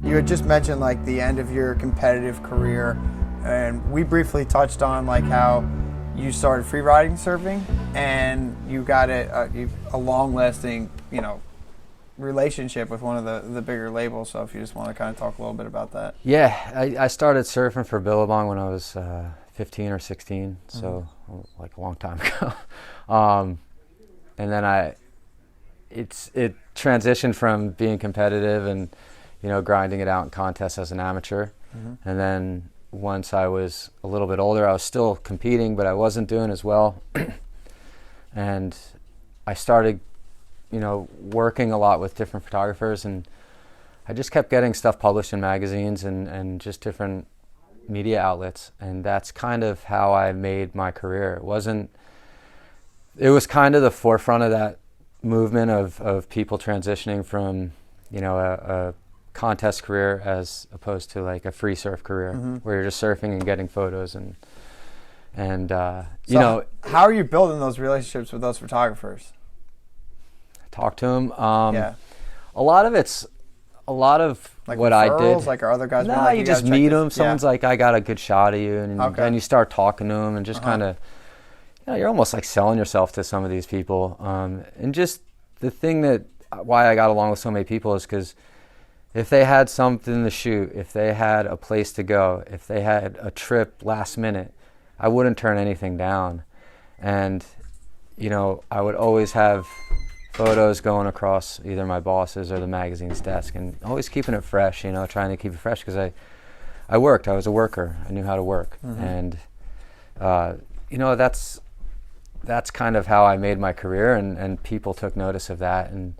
You had just mentioned like the end of your competitive career, and we briefly touched on like how you started free riding surfing, and you got a long-lasting, relationship with one of the bigger labels. So if you just want to kind of talk a little bit about that. Yeah, I started surfing for Billabong when I was 15 or 16, so like a long time ago. And then it transitioned from being competitive and grinding it out in contests as an amateur. And then once I was a little bit older, I was still competing, but I wasn't doing as well. And I started, working a lot with different photographers, and I just kept getting stuff published in magazines and just different media outlets. And that's kind of how I made my career. It was kind of the forefront of that movement of people transitioning from, a contest career as opposed to like a free surf career where you're just surfing and getting photos and how are you building those relationships with those photographers? Talk to them. Yeah. A lot of Like what referrals, I did. Like are other guys? No, like, you just meet them. Someone's like, I got a good shot of you, and you start talking to them, and just kind of, you're almost like selling yourself to some of these people. And just the thing why I got along with so many people is because if they had something to shoot, if they had a place to go, if they had a trip last minute, I wouldn't turn anything down. And, I would always have photos going across either my boss's or the magazine's desk, and always keeping it fresh, trying to keep it fresh because I worked. I was a worker. I knew how to work. And, that's kind of how I made my career, and people took notice of that. And,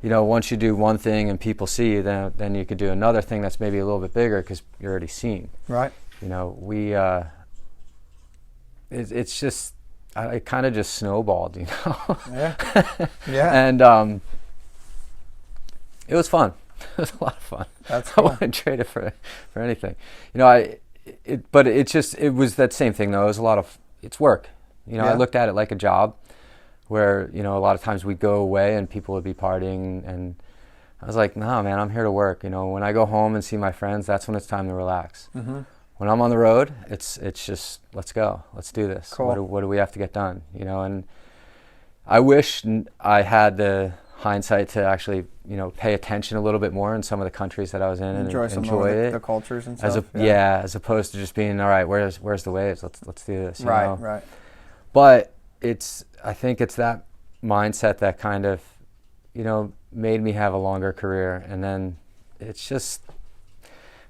once you do one thing and people see you, then you could do another thing that's maybe a little bit bigger because you're already seen. Right. It's just, it kind of just snowballed, Yeah. Yeah. And it was fun. It was a lot of fun. That's cool. I wouldn't trade it for anything. But it was that same thing though. It was it's work. I looked at it like a job where, a lot of times we'd go away and people would be partying, and I was like, no, man, I'm here to work. When I go home and see my friends, that's when it's time to relax. When I'm on the road, it's just, let's go, let's do this. Cool. What do we have to get done? And I wish I had the hindsight to actually, pay attention a little bit more in some of the countries that I was in and enjoy it. The cultures and stuff. As opposed to just being, all right, where's the waves? Let's do this. Right. But I think it's that mindset that kind of, made me have a longer career. And then it's just,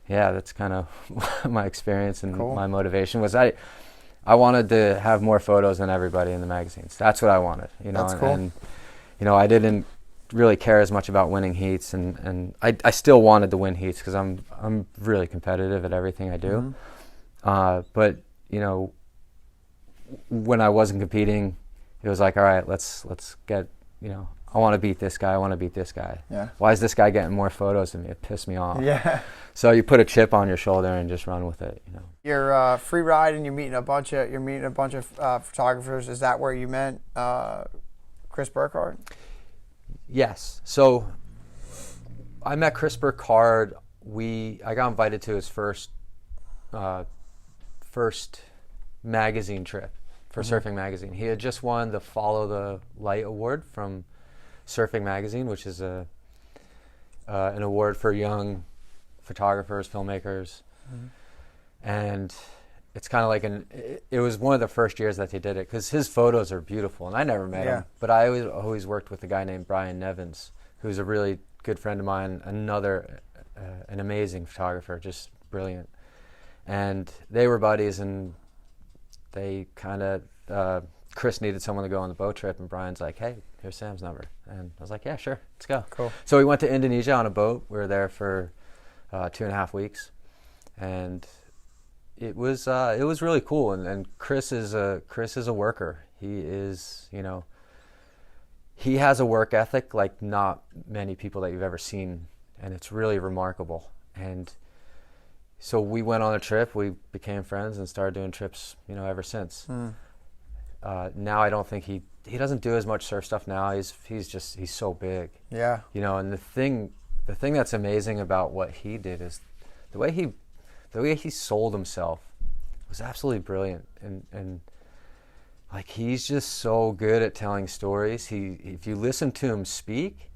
that's kind of my experience and my motivation was I wanted to have more photos than everybody in the magazines. That's what I wanted, That's cool. And I didn't really care as much about winning heats, and I still wanted to win heats because I'm really competitive at everything I do. But when I wasn't competing, it was like, all right, let's get, I want to beat this guy. I want to beat this guy. Yeah. Why is this guy getting more photos than me? It pissed me off. Yeah. So you put a chip on your shoulder and just run with it. You're free riding. You're meeting a bunch of photographers. Is that where you met Chris Burkhardt? Yes. So I met Chris Burkhardt. I got invited to his first magazine trip for Surfing Magazine. He had just won the Follow the Light Award from Surfing Magazine, which is an award for young photographers, filmmakers. And it's kind of like it was one of the first years that they did it because his photos are beautiful, and I never met him, but I always worked with a guy named Brian Nevins, who's a really good friend of mine, an amazing photographer, just brilliant. And they were buddies, and they kind of, Chris needed someone to go on the boat trip, and Brian's like, hey, here's Sam's number. And I was like, yeah, sure, let's go. Cool. So we went to Indonesia on a boat. We were there for 2.5 weeks, and it was really cool. And Chris is a worker. He is, he has a work ethic like not many people that you've ever seen, and it's really remarkable. And so we went on a trip, we became friends and started doing trips, ever since. Now I don't think he doesn't do as much surf stuff now. He's so big. Yeah. And the thing the thing that's amazing about what he did is the way he sold himself was absolutely brilliant, and like he's just so good at telling stories. If you listen to him speak,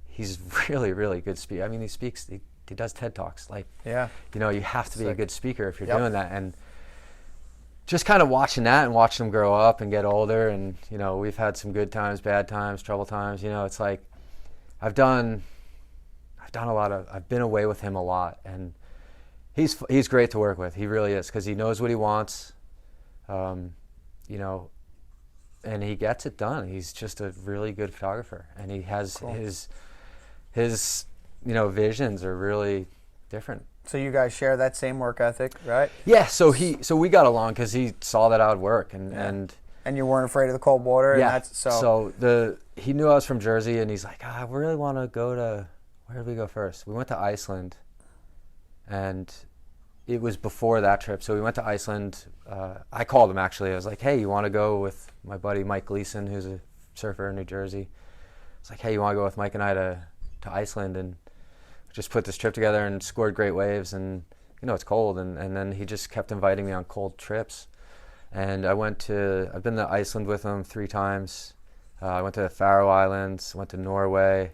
he's really, really good speaker. I mean, he does TED Talks. Like, yeah, you know, you have to be a good speaker if you're Yep. doing that. And just kind of watching that and watching him grow up and get older, and you know, we've had some good times, bad times, trouble times. You know, it's like I've been away with him a lot, and he's great to work with. He really is, because he knows what he wants, you know, and he gets it done. He's just a really good photographer, and he has his you know, visions are really different. So you guys share that same work ethic, right? Yeah. So we got along because he saw that I would work, and you weren't afraid of the cold water. Yeah. And so He knew I was from Jersey, and he's like, I really want to go to, where did we go first? We went to Iceland, and it was before that trip. So we went to Iceland. I called him, actually. I was like, hey, you want to go with my buddy Mike Gleason, who's a surfer in New Jersey? It's like, hey, you want to go with Mike and I to Iceland and just put this trip together, and scored great waves, and you know, it's cold, and then he just kept inviting me on cold trips. And I've been to Iceland with him 3 times. I went to the Faroe Islands, went to Norway,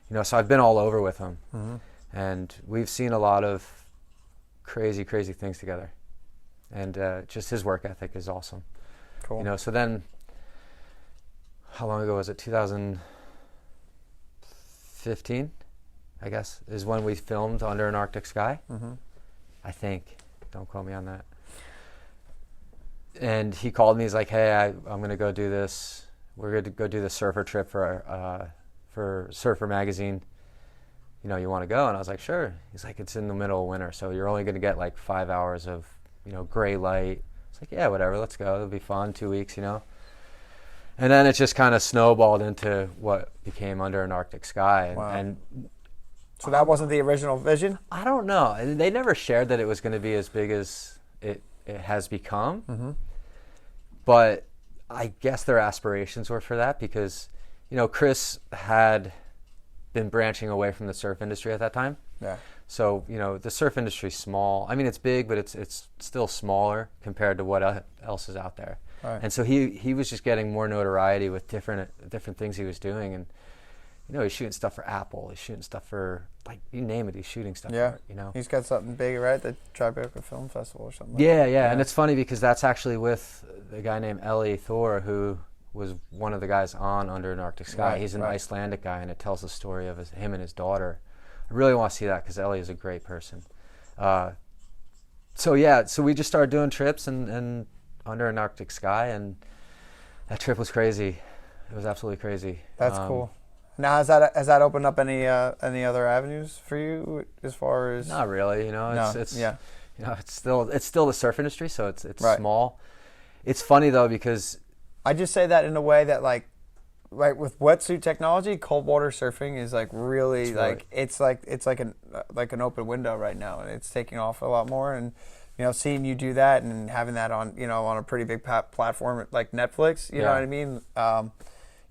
you know, so I've been all over with him. Mm-hmm. And we've seen a lot of crazy, crazy things together. And just his work ethic is awesome. Cool. You know, so then, how long ago was it? 2015, I guess, is when we filmed Under an Arctic Sky. Mm-hmm. I think. Don't quote me on that. And he called me. He's like, hey, I'm going to go do this. We're going to go do the surfer trip for Surfer Magazine. You know, you want to go? And I was like, sure. He's like, it's in the middle of winter, so you're only going to get like 5 hours of, you know, gray light. It's like, yeah, whatever, let's go. It'll be fun, 2 weeks, you know. And then it just kind of snowballed into what became Under an Arctic Sky. And, Wow. and So that wasn't the original vision? I don't know. They never shared that it was going to be as big as it has become. Mm-hmm. But I guess their aspirations were for that, because, you know, Chris had been branching away from the surf industry at that time. Yeah. So, you know, the surf industry's small. I mean, it's big, but it's still smaller compared to what else is out there. Right. And so he was just getting more notoriety with different things he was doing. And, you know, he's shooting stuff for Apple. He's shooting stuff for, like, you name it, he's shooting stuff Yeah. for it, you know. He's got something big, right? The Tribeca Film Festival or something. Yeah. And it's funny because that's actually with a guy named Eli Thor, who was one of the guys on Under an Arctic Sky. Right, He's an right. Icelandic guy, and it tells the story of him and his daughter. I really want to see that because Eli is a great person. So we just started doing trips and Under an Arctic Sky, and that trip was crazy. It was absolutely crazy. That's cool. Now, has that opened up any other avenues for you as far as? Not really, you know. It's yeah. You know, it's still the surf industry, so it's Right. small. It's funny though, because I just say that in a way that, like with wetsuit technology, cold water surfing is like really it's like an open window right now, and it's taking off a lot more. And you know, seeing you do that and having that on a pretty big platform like Netflix, you know what I mean.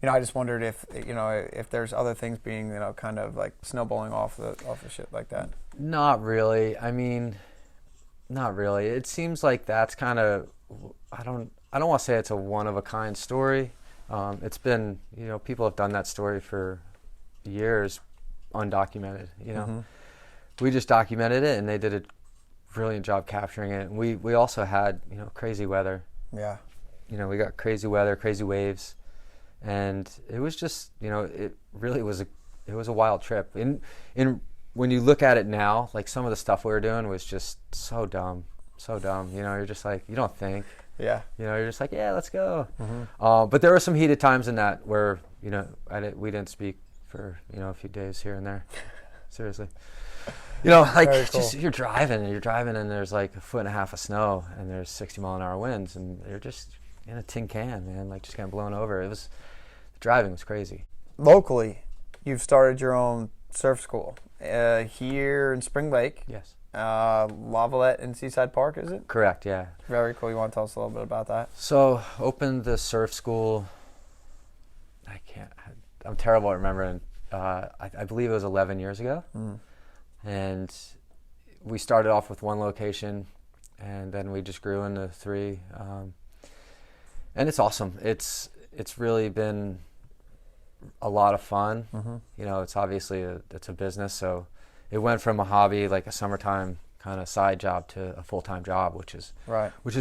You know, I just wondered if there's other things being, you know, kind of like snowballing off the shit like that. Not really. I mean, not really. It seems like that's kind of, I don't want to say it's a one of a kind story. It's been, you know, people have done that story for years, undocumented. You know, Mm-hmm. We just documented it, and they did a brilliant job capturing it. And we also had, you know, crazy weather. Yeah. You know, we got crazy weather, crazy waves, and it was just, you know, it really was a wild trip. In when you look at it now, like some of the stuff we were doing was just so dumb. You know, you're just like, you don't think. Yeah. You know, you're just like, yeah, let's go. Mm-hmm. But there were some heated times in that where, you know, we didn't speak for, you know, a few days here and there. Seriously. You know, like, Very cool. just you're driving and there's like 1.5 feet of snow and there's 60-mile-an-hour winds, and you're just in a tin can, man, like just getting blown over. The driving was crazy. Locally, you've started your own surf school here in Spring Lake. Yes. Lavalette and Seaside Park, is it? Correct, yeah. Very cool. You want to tell us a little bit about that? So, opened the surf school. I'm terrible at remembering I believe it was 11 years ago. And we started off with one location, and then we just grew into 3. And it's awesome. It's really been a lot of fun. You know, it's obviously it's a business, so it went from a hobby, like a summertime kind of side job, to a full-time job, which is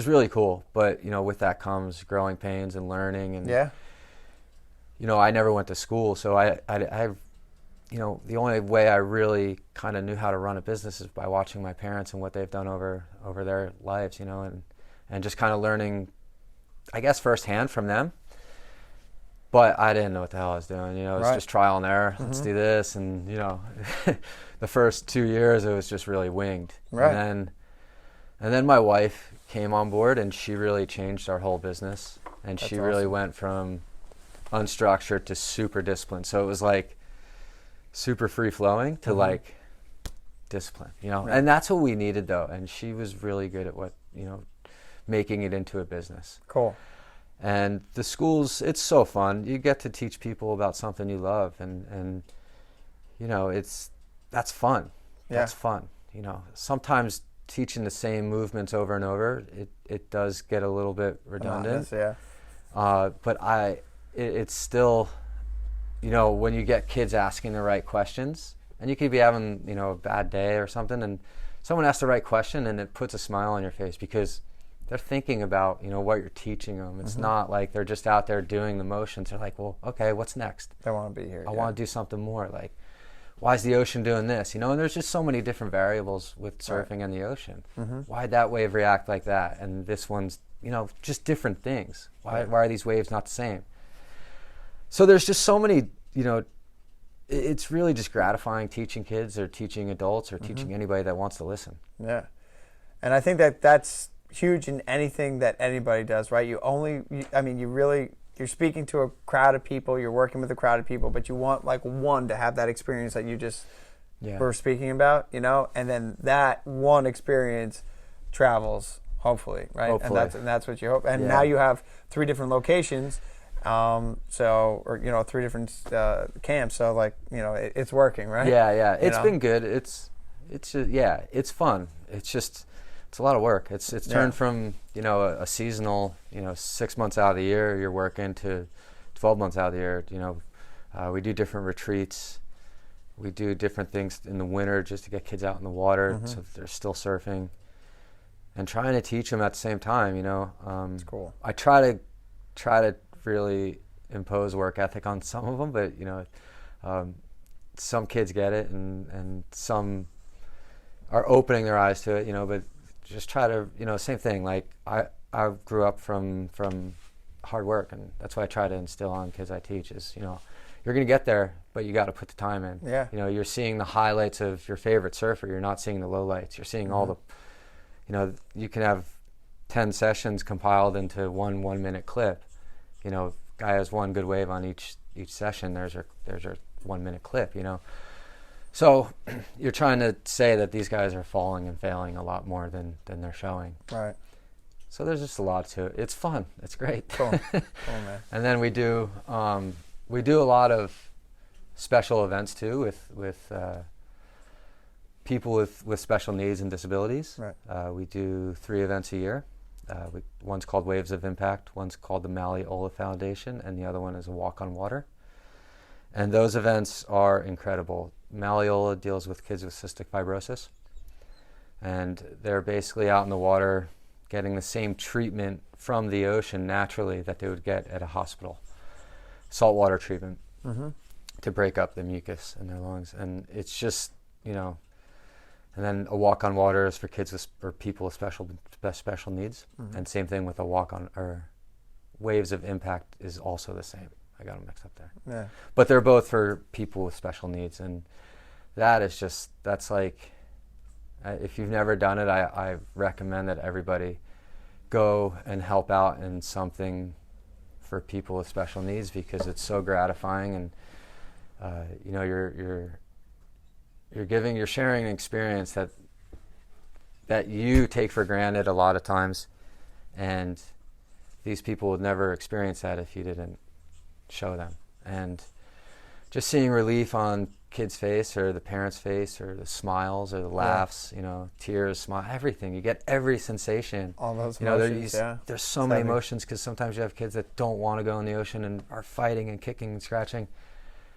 really cool. But you know, with that comes growing pains and learning. And you know, I never went to school, so I you know, the only way I really kind of knew how to run a business is by watching my parents and what they've done over their lives, you know, and just kind of learning, I guess, firsthand from them. But I didn't know what the hell I was doing, you know. It was just trial and error. Let's do this, and you know, the first 2 years it was just really winged. And then my wife came on board, and she really changed our whole business. And she really went from unstructured to super disciplined. So it was like super free flowing to like discipline, you know. And that's what we needed, though. And she was really good at what, you know, making it into a business. Cool. And the schools, it's so fun. You get to teach people about something you love, and you know, that's fun. That's fun. You know, sometimes teaching the same movements over and over, it does get a little bit redundant. But it's still, you know, when you get kids asking the right questions, and you could be having, you know, a bad day or something, and someone asks the right question, and it puts a smile on your face because they're thinking about, you know, what you're teaching them. It's not like they're just out there doing the motions. They're like, well, okay, what's next? I want to be here. I want to do something more. Like, why is the ocean doing this? You know, and there's just so many different variables with surfing and the ocean. Why'd that wave react like that? And this one's, you know, just different things. Why are these waves not the same? So there's just so many, you know, it's really just gratifying teaching kids or teaching adults or teaching anybody that wants to listen. Yeah. And I think that's huge in anything that anybody does, right? You're speaking to a crowd of people, you're working with a crowd of people, but you want like one to have that experience that you just were speaking about, you know, and then that one experience travels, hopefully, right? Hopefully. And that's what you hope. And now you have 3 different locations, or you know, 3 different camps, so like, you know, it's working, right? It's been good. It's it's fun. It's a lot of work. It's turned from, you know, a seasonal, you know, 6 months out of the year you're working to 12 months out of the year. You know, we do different retreats. We do different things in the winter just to get kids out in the water, so they're still surfing, and trying to teach them at the same time. You know, it's cool. I try to really impose work ethic on some of them, but you know, some kids get it, and some are opening their eyes to it. You know, but just try to, you know, same thing. Like I grew up from hard work, and that's what I try to instill on kids I teach is, you know, you're going to get there, but you got to put the time in. You know, you're seeing the highlights of your favorite surfer. You're not seeing the lowlights. You're seeing all the, you know, you can have 10 sessions compiled into one 1-minute clip. You know, guy has one good wave on each session. There's your 1-minute clip, you know. So you're trying to say that these guys are falling and failing a lot more than they're showing. Right. So there's just a lot to it. It's fun. It's great. Cool, man. And then we do a lot of special events too with people with special needs and disabilities. Right. We do 3 events a year. One's called Waves of Impact. One's called the Mattia Foundation, and the other one is a Walk on Water. And those events are incredible. Mattia deals with kids with cystic fibrosis, and they're basically out in the water getting the same treatment from the ocean naturally that they would get at a hospital, saltwater treatment to break up the mucus in their lungs. And it's just, you know, and then a Walk on Water is for kids or people with special needs, and same thing with a Waves of Impact is also the same. I got them mixed up there. Yeah. But they're both for people with special needs, and that's like, if you've never done it, I recommend that everybody go and help out in something for people with special needs, because it's so gratifying, and you know, you're sharing an experience that you take for granted a lot of times, and these people would never experience that if you didn't show them. And just seeing relief on kids' face or the parents' face or the smiles or the laughs, you know, tears, smile, everything. You get every sensation. All those you know, emotions, there's so many emotions because sometimes you have kids that don't want to go in the ocean and are fighting and kicking and scratching.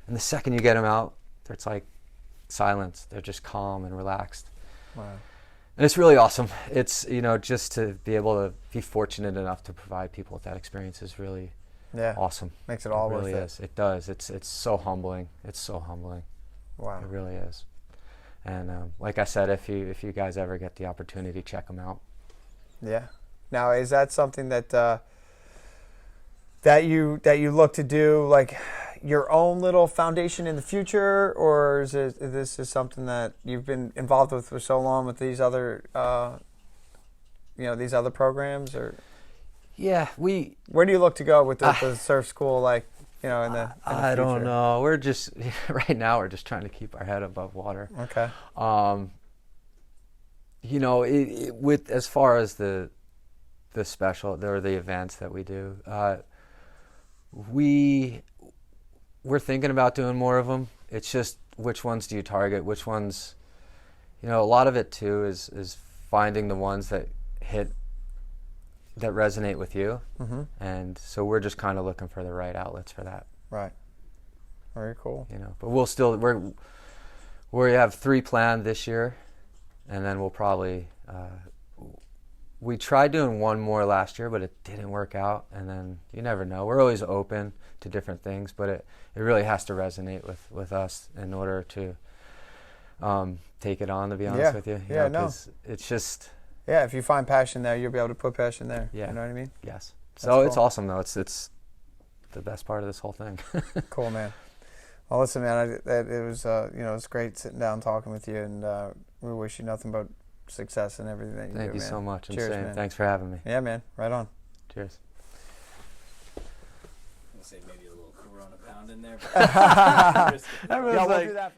And the second you get them out, it's like silence. They're just calm and relaxed. Wow. And it's really awesome. It's, you know, just to be able to be fortunate enough to provide people with that experience is really awesome. Makes it all It really worth it. is. It does. It's so humbling. It's so humbling. Wow. It really is. And like I said, if you guys ever get the opportunity, check them out. Yeah. Now, is that something that that you look to do, like your own little foundation in the future, or is this is something that you've been involved with for so long with these other these other programs? Or where do you look to go with the surf school, like, you know, in the I future? don't know. We're just right now we're just trying to keep our head above water. Okay. You know, with as far as the special or the events that we do, we're thinking about doing more of them. It's just which ones do you target? Which ones, you know, a lot of it too is finding the ones that resonate with you. Mm-hmm. And so we're just kind of looking for the right outlets for that. Right. Very cool. You know, but we have 3 planned this year, and then we'll probably we tried doing one more last year, but it didn't work out. And then you never know. We're always open to different things, but it really has to resonate with us in order to take it on, to be honest with you. Yeah, know, 'cause it's just... Yeah, if you find passion there, you'll be able to put passion there. Yeah. You know what I mean? Yes. That's so cool. It's awesome, though. It's the best part of this whole thing. Cool, man. Well, listen, man, it was it's great sitting down talking with you, and we wish you nothing but success and everything that you do, man. Thank you so much. Cheers, man. Thanks for having me. Yeah, man. Right on. Cheers. I'm gonna say maybe a little Corona pound in there. Yeah, we'll do that.